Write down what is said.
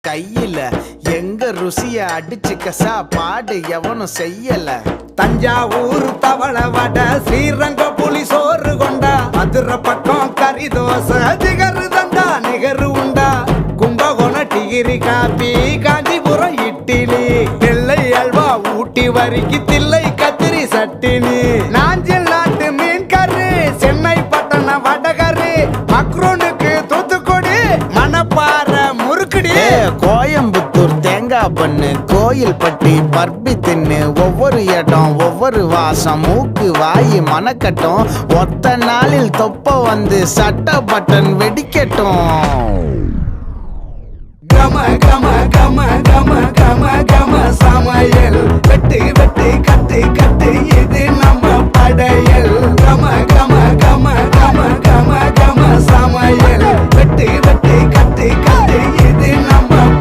கையில எங்க ருசிய அடிச்சுக்க சாப்பாடு எவனும் செய்யல. தஞ்சாவூர் தவளை வடை, ஸ்ரீரங்க புலி சோறு கொண்டா, மதுரை பக்கம் கறி தோசை, ஜிகரு தண்டா நிகரு உண்டா, கும்பகோணம் டிகிரி காப்பி, காஞ்சிபுரம் இட்லி, நெல்லை அல்வா ஊட்டி வரிக்கு தில்லை கத்திரி சட்டினி, நாஞ்சில் நாட்டு மீன் கறி, சென்னை பட்டணம் வடகறி, மக்ரூனுக்கு தூத்துக்குடி, மணப்பாறை முறுக்குடி, கோயம்புத்தூர் தேங்காய் பண்ணு, கோயில் பட்டி பர்பி தின்னு, ஒவ்வொரு இடம் ஒவ்வொரு வாசம், மூக்கு வாயி மணக்கட்டும், ஒத்த நாளில் தொப்ப வந்து சட்ட பட்டன் வெடிக்கட்டும். கம கம கம கம கம கம சமையல், வெட்டு வெட்டு கட்டு கட்டு இது